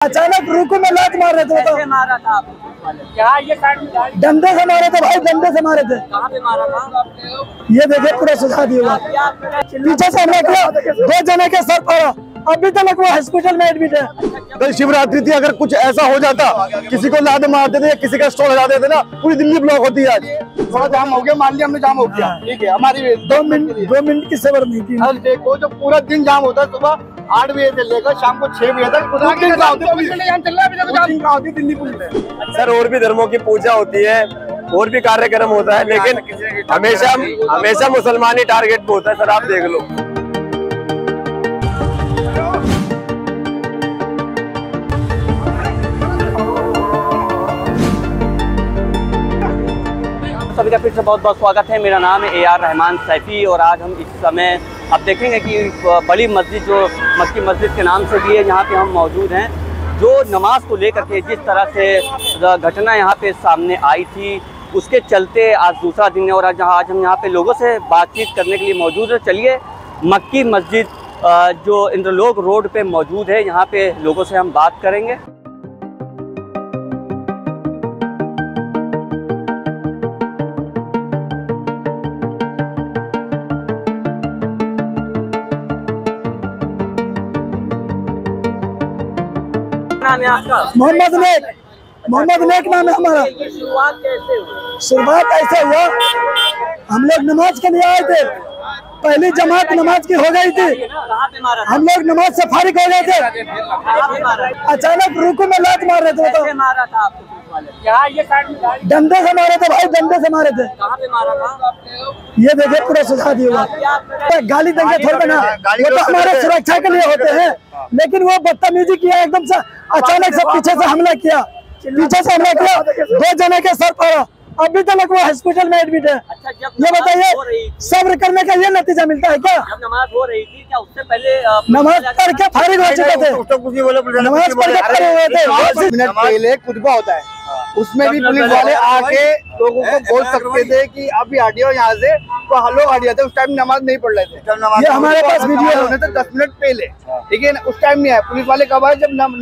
अचानक रुको में लात मार रहे थे। कैसे मारा था आपको? यहाँ ये साइड में गाड़ी डंडे से मारे थे भाई, डंडे से मारे थे। कहाँ पे मारा था? ये देखिए पूरा सुझा दिया। पीछे से हमने किया, 2 जने के सर पड़ा, अभी तक वो हॉस्पिटल में एडमिट है। कल शिवरात्रि थी, अगर कुछ ऐसा हो जाता, किसी को लात मारते थे या किसी का स्टॉल हटा देते ना, पूरी दिल्ली ब्लॉक होती है। आज थोड़ा जाम हो गया, मान लिया हमने जाम हो गया, ठीक है, हमारी 2 मिनट की सबर नहीं थी। अब देखो जो पूरा दिन जाम होता है, सुबह 8 बजे से लेकर शाम को 6 बजे तक दिल्ली पुलिस में। सर और भी धर्मों की पूजा होती है और भी कार्यक्रम होता है, लेकिन हमेशा मुसलमानी टारगेट पे होता है। सर आप देख लो, सभी का फिर से बहुत बहुत स्वागत है। मेरा नाम है AR रहमान सैफी और आज हम इस समय अब देखेंगे कि बड़ी मस्जिद जो मक्की मस्जिद के नाम से भी है, यहाँ पे हम मौजूद हैं। जो नमाज को लेकर के जिस तरह से घटना यहाँ पे सामने आई थी, उसके चलते आज दूसरा दिन है और आज हम यहाँ पे लोगों से बातचीत करने के लिए मौजूद है। चलिए मक्की मस्जिद जो इंद्रलोक रोड पे मौजूद है, यहाँ पे लोगों से हम बात करेंगे। नाम है आपका? मोहम्मद नेक नाम है हमारा। शुरुआत कैसे हुई? शुरुआत ऐसे हुआ, हम लोग नमाज के लिए आए थे, पहली जमात नमाज की हो गई थी, कहाँ पे मारा था? हम लोग नमाज से फारिग हो गए थे, कहाँ पे मारा? अचानक रुको में लात मार रहे थे। कैसे मारा था आपको पुलिस वाले? यहाँ ये साइड में गाड़ी डंडे से मारे थे भाई, डंडे से मारे थे। कहाँ पे मारा था? ये देखिए पूरा सुझा दिया। गाली देंगे थोड़े ना, वो तो हमारे सुरक्षा के लिए होते हैं, लेकिन वो बदतमीजी किया, एकदम से अचानक से पीछे से हमला किया, 2 जने के सर पड़ा, अभी तक वो हॉस्पिटल में एडमिट है। अच्छा, जब ये नमाज हो रही बताइए, थी, सब्र करने का ये नतीजा मिलता है क्या? जब नमाज हो रही थी, क्या उससे पहले नमाज पढ़ के फारिग हो चुके थे, नमाज पढ़ के फारिग हुए थे। 10 मिनट पहले खुतबा होता है, उसमें भी पुलिस वाले आके लोगों को बोल सकते थे कि अभी हटियो यहाँ से, तो लोग हट जाते। उस टाइम नमाज नहीं पढ़ रहे थे। ये हमारे पास वीडियो है। होने थे 10 मिनट पहले, लेकिन उस टाइम नहीं है। पुलिस वाले कब आए? जब नमाज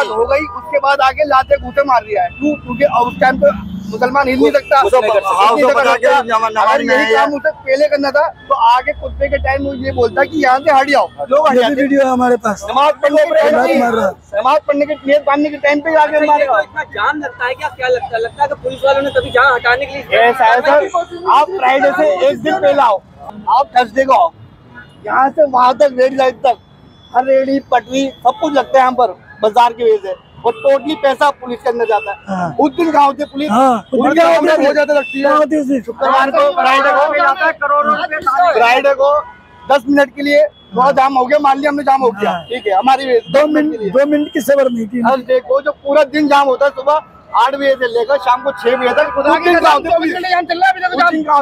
हो गई, उसके बाद आके लाते घूटे मार दिया है, क्योंकि उस टाइम पे मुसलमान हिल नहीं सकता। यही काम उसे पहले करना था, तो आगे खुतबे के टाइम वो ये बोलता कि यहाँ से हट जाओ, लोग हट जाते। वीडियो है हमारे पास। नमाज पढ़ने के नियत बांधने के टाइम पे आगे मारेगा। इतना जाम लगता है क्या? क्या लगता है कि पुलिस वालों ने कभी जान हटाने के लिए? ऐसा है सर, आप फ्राइडे से एक दिन पहले आओ, आप थर्सडे को आओ, यहाँ से वहाँ तक रेडी लाइट तक हर रेडी पटरी सब कुछ लगता है यहाँ पर बाजार की वजह से, और टोटली पैसा पुलिस के अंदर जाता है। हाँ। उस दिन कहाँ होती है पुलिस? हो जाता लगती है शुक्रवार को, फ्राइडे को 10 मिनट के लिए थोड़ा जाम हो गया, मान लिया हमने जाम हो गया, ठीक है, हमारी 2 मिनट की सबर नहीं थी। अब देखो जो पूरा दिन जाम होता है, सुबह 8 बजे से लेकर शाम को 6 बजे तक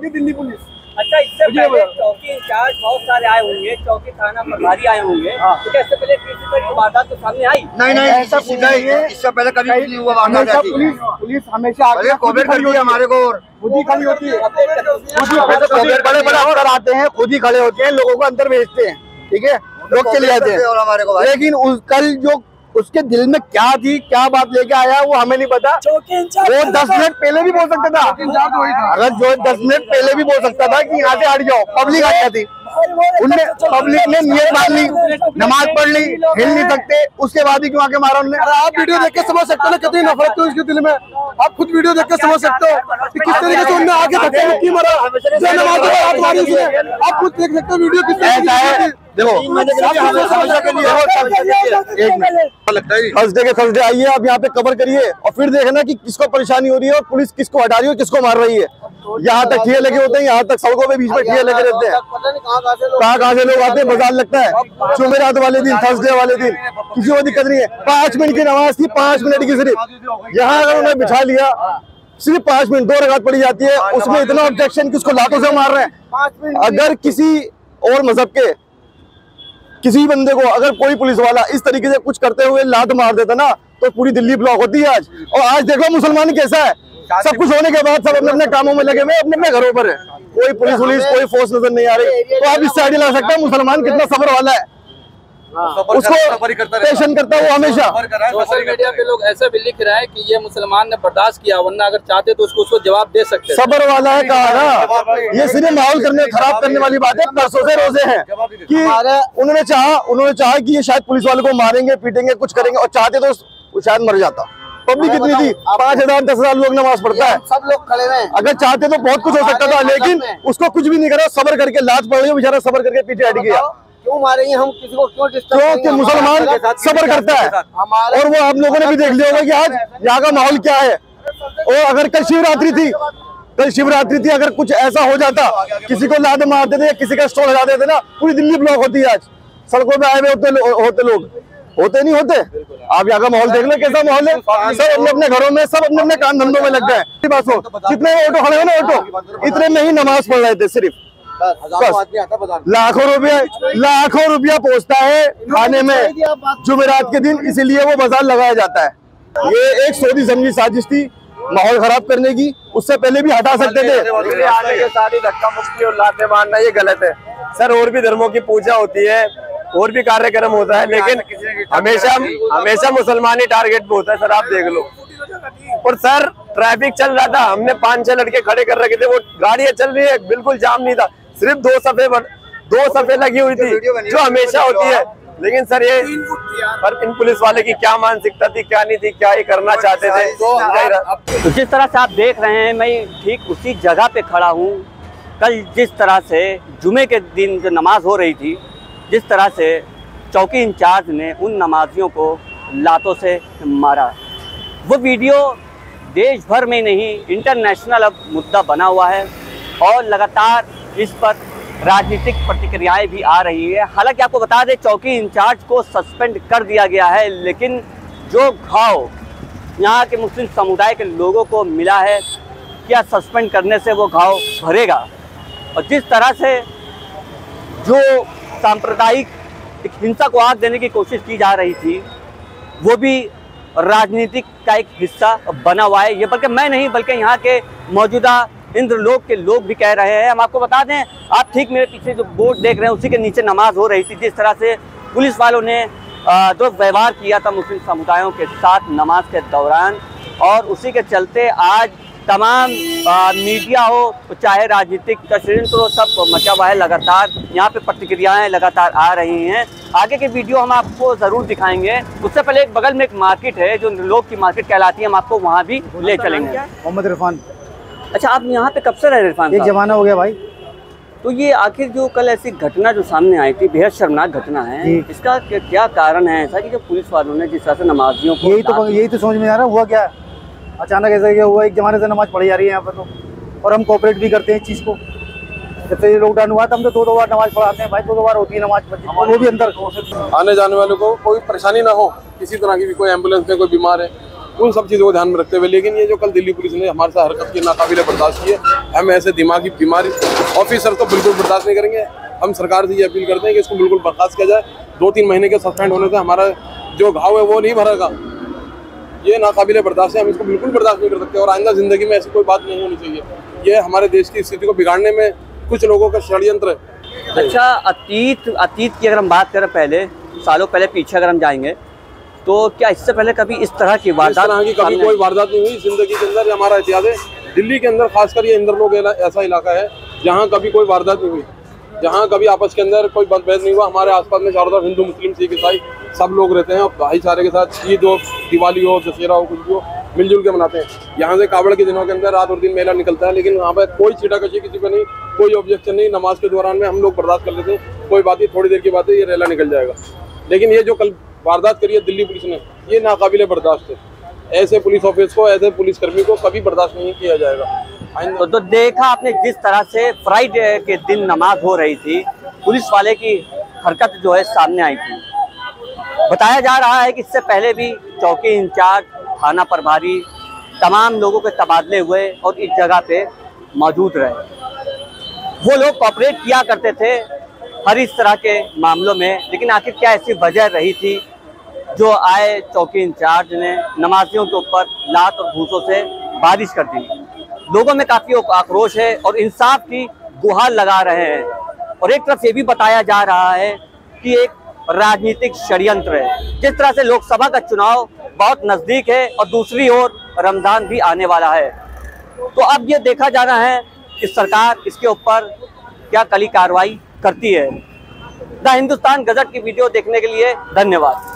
दिल्ली पुलिस। अच्छा, इससे पहले चौकी इंचार्ज बहुत सारे आए होंगे, चौकी थाना प्रभारी आए होंगे, तो कैसे पहले किसी तरह वारदात तो सामने आई? नहीं, ऐसा पूछा है, इससे पहले कभी नहीं हुआ। पुलिस हमेशा हमारे को खुद ही खड़ी होती है, बड़े बड़े अफसर आते हैं, खुद ही खड़े होते हैं, लोगों को अंदर भेजते हैं, ठीक है, लोग चले जाते हैं। लेकिन कल जो उसके दिल में क्या थी, क्या बात लेके आया, वो हमें नहीं पता। वो 10 मिनट पहले भी बोल सकता था, अगर जो 10 मिनट पहले भी बोल सकता था कि यहाँ से हट जाओ, पब्लिक हट जाती। उनने पब्लिक ने नियत मान ली, नमाज पढ़ ली, हिल नहीं सकते, उसके बाद ही क्यों आके मारा उन्होंने? आप वीडियो देख के समझ सकते हो ना कितनी नफरत थी उसके दिल में। आप खुद वीडियो देख के समझ सकते हो कि किस तरीके से उन्होंने आगे धक्के में क्यों मारा, जो नमाज के बाद मारी उसने। आप खुद देख सकते हो वीडियो किस तरीके से। देखो थर्सडे आइए, आप यहाँ पे कवर करिए और फिर देखना कि किसको परेशानी हो रही है और पुलिस किसको हटा रही है, किसको मार रही है। यहाँ तक ठिये लगे होते हैं, यहाँ तक सड़कों पे बीच में ठिये लगे रहते हैं। कहाँ से लोग आते हैं, बाजार लगता है जुमेरात वाले दिन, थर्सडे वाले दिन, किसी को दिक्कत नहीं है। 5 मिनट की नमाज थी, 5 मिनट की सिर्फ, यहाँ अगर उन्हें बिछा लिया, सिर्फ 5 मिनट 2 रकात पड़ी जाती है, उसमें इतना ऑब्जेक्शन कि उसको लातों से मार रहे हैं। अगर किसी और मजहब के किसी बंदे को अगर कोई पुलिस वाला इस तरीके से कुछ करते हुए लात मार देता ना, तो पूरी दिल्ली ब्लॉक होती है आज। और आज देखो मुसलमान कैसा है, सब कुछ होने के बाद सब अपने अपने कामों में लगे हुए, अपने अपने घरों पर है, कोई पुलिस कोई फोर्स नजर नहीं आ रही। तो आप इससे आइडिया लगा सकते हैं मुसलमान कितना सब्र वाला है। उसको पेशन करता है वो हमेशा। सोशल मीडिया पे लोग ऐसा भी लिख रहे हैं कि ये मुसलमान ने बर्दाश्त किया, वरना अगर चाहते तो उसको जवाब दे सकते। सबर वाला है कहा ना, ये सिर्फ माहौल खराब करने वाली बात है। परसों से रोजे हैं कि उन्होंने चाहा कि ये शायद पुलिस वालों को मारेंगे, पीटेंगे, कुछ करेंगे, और चाहते तो वो शायद मर जाता। पब्लिक कितनी थी, 5,000 10,000 लोग नमाज पढ़ता है, सब लोग खड़े रहे। अगर चाहते तो बहुत कुछ हो सकता था, लेकिन उसको कुछ भी नहीं करा, सबर करके लात पड़ गई, बेचारा सबर करके पीछे हट गया। क्यों मारेंगे हम किसी को, क्यों डिस्टर्ब करेंगे? क्योंकि मुसलमान सबर करता है। और वो आप लोगों ने भी देख लिया होगा कि आज यहाँ का माहौल क्या है। और अगर कल शिवरात्रि थी, अगर कुछ ऐसा हो जाता, किसी को लात मारते थे, किसी का स्टॉल हटा देते ना, पूरी दिल्ली ब्लॉक होती है। आज सड़कों पे आए हुए होते लोग, होते नहीं होते। आप यहाँ का माहौल देख लो कैसा माहौल है। सब अपने अपने घरों में, सब अपने अपने काम धंधों में लग गए। जितने ऑटो खड़े हो ना, ऑटो इतने में ही नमाज पढ़ रहे थे सिर्फ। लाखों रुपया पहुंचता है खाने में जुमेरात के दिन, इसीलिए वो बाजार लगाया जाता है। ये एक सोची समझी साजिश थी माहौल खराब करने की। उससे पहले भी हटा सकते थे। आने के साथ ही धक्का मुक्की और लाते मारना ये गलत है सर। और भी धर्मों की पूजा होती है, और भी कार्यक्रम होता है, लेकिन हमेशा मुसलमानी टारगेट पे होता है सर। आप देख लो। और सर ट्रैफिक चल रहा था, हमने 5-6 लड़के खड़े कर रखे थे, वो गाड़ियां चल रही है, बिल्कुल जाम नहीं था, सिर्फ 2 सफे लगी हुई थी, जो हमेशा होती है। लेकिन सर ये पर इन पुलिस वाले की क्या मानसिकता थी, क्या नहीं थी, क्या ये करना चाहते थे। तो जिस तरह से आप देख रहे हैं, मैं ठीक उसी जगह पे खड़ा हूँ। कल जिस तरह से जुमे के दिन जो नमाज हो रही थी, जिस तरह से चौकी इंचार्ज ने उन नमाजियों को लातों से मारा, वो वीडियो देश भर में नहीं इंटरनेशनल अब मुद्दा बना हुआ है। और लगातार इस पर राजनीतिक प्रतिक्रियाएं भी आ रही है। हालांकि आपको बता दें, चौकी इंचार्ज को सस्पेंड कर दिया गया है, लेकिन जो घाव यहाँ के मुस्लिम समुदाय के लोगों को मिला है, क्या सस्पेंड करने से वो घाव भरेगा? और जिस तरह से जो सांप्रदायिक हिंसा को आग देने की कोशिश की जा रही थी, वो भी राजनीतिक का एक हिस्सा बना हुआ है। ये बल्कि मैं नहीं, बल्कि यहाँ के मौजूदा इंद्रलोक के लोग भी कह रहे हैं। हम आपको बता दें, आप ठीक मेरे पीछे जो बोर्ड देख रहे हैं, उसी के नीचे नमाज हो रही थी। जिस तरह से पुलिस वालों ने जो व्यवहार किया था मुस्लिम समुदायों के साथ नमाज के दौरान, और उसी के चलते आज तमाम मीडिया हो, चाहे राजनीतिक षड्यंत्र हो, सब मचा हुआ है। लगातार यहाँ पे प्रतिक्रियाएं लगातार आ रही हैं। आगे के वीडियो हम आपको ज़रूर दिखाएंगे। उससे पहले एक बगल में एक मार्केट है जो लोग की मार्केट कहलाती है, हम आपको वहाँ भी ले चलेंगे। मोहम्मद इरफान। अच्छा, आप यहाँ पे कब से रह रहे इरफान? एक जमाना हो गया भाई। तो ये आखिर जो कल ऐसी घटना जो सामने आई थी, बेहद शर्मनाक घटना है, इसका क्या कारण है ऐसा कि जो पुलिस वालों ने जिस तरह से नमाजियों को, यही तो समझ में आ रहा है। हुआ क्या अचानक ऐसा क्या हुआ? एक जमाने से नमाज पढ़ी जा रही है यहाँ पर तो, और हम कोऑपरेट भी करते हैं इस चीज़ को। जब से लॉकडाउन हुआ था, हम तो 2-2 बार नमाज पढ़ाते हैं भाई, 2-2 बार होती है नमाज, वो भी अंदर। आने जाने वालों को कोई परेशानी ना हो, किसी तरह की भी, कोई एम्बुलेंस में कोई बीमार है, उन सब चीज़ों को ध्यान में रखते हुए। लेकिन ये जो कल दिल्ली पुलिस ने हमारे साथ हरकत की, नाकाबिले बर्दाश्त की है। हम ऐसे दिमागी बीमारी ऑफिसर तो बिल्कुल बर्दाश्त नहीं करेंगे। हम सरकार से ये अपील करते हैं कि इसको बिल्कुल बर्खास्त किया जाए। 2-3 महीने के सस्पेंड होने से हमारा जो घाव है वो नहीं भरेगा। ये नाकाबिले बर्दाश्त है, हम इसको बिल्कुल बर्दाश्त नहीं कर सकते। और आइंदा जिंदगी में ऐसी कोई बात नहीं होनी चाहिए। ये हमारे देश की स्थिति को बिगाड़ने में कुछ लोगों का षड्यंत्र है। अच्छा, अतीत की अगर हम बात करें, पहले सालों पहले पीछे अगर हम जाएंगे, तो क्या इससे पहले कभी इस तरह की वारदात कभी कोई वारदात नहीं हुई जिंदगी के अंदर? हमारा इतिहास है दिल्ली के अंदर, खासकर ये इंद्रलोक ऐसा इलाका है जहाँ कभी कोई वारदात नहीं हुई, जहाँ कभी आपस के अंदर कोई मतभेद नहीं हुआ। हमारे आसपास में चारों तरफ हिंदू, मुस्लिम, सिख, ईसाई सब लोग रहते हैं, और भाईचारे के साथ ईद हो, दिवाली हो, दशहरा हो, कुछ भी हो, मिलजुल के मनाते हैं। यहाँ से कावड़ के दिनों के अंदर रात और दिन मेला निकलता है, लेकिन वहाँ पर कोई छीटाकशी किसी को नहीं, कोई ऑब्जेक्शन नहीं। नमाज के दौरान में हम लोग बर्दाश्त कर लेते हैं, कोई बात नहीं, थोड़ी देर की बात है, ये रेला निकल जाएगा। लेकिन ये जो कल वारदात करी है दिल्ली पुलिस ने, ये नाकाबिले बर्दाश्त है। ऐसे पुलिस ऑफिस को, ऐसे पुलिसकर्मी को कभी बर्दाश्त नहीं किया जाएगा। तो देखा आपने जिस तरह से फ्राइडे के दिन नमाज हो रही थी, पुलिस वाले की हरकत जो है सामने आई थी। बताया जा रहा है कि इससे पहले भी चौकी इंचार्ज, थाना प्रभारी, तमाम लोगों के तबादले हुए और इस जगह पे मौजूद रहे। वो लोग कॉपरेट किया करते थे हर इस तरह के मामलों में, लेकिन आखिर क्या ऐसी वजह रही थी जो आए चौकी इंचार्ज ने नमाजियों के ऊपर लात और घूसों से बारिश कर दी? लोगों में काफ़ी आक्रोश है और इंसाफ की गुहार लगा रहे हैं। और एक तरफ ये भी बताया जा रहा है कि एक राजनीतिक षड्यंत्र है। जिस तरह से लोकसभा का चुनाव बहुत नजदीक है और दूसरी ओर रमजान भी आने वाला है, तो अब ये देखा जाना है कि सरकार इसके ऊपर क्या कड़ी कार्रवाई करती है। द हिंदुस्तान गजट की वीडियो देखने के लिए धन्यवाद।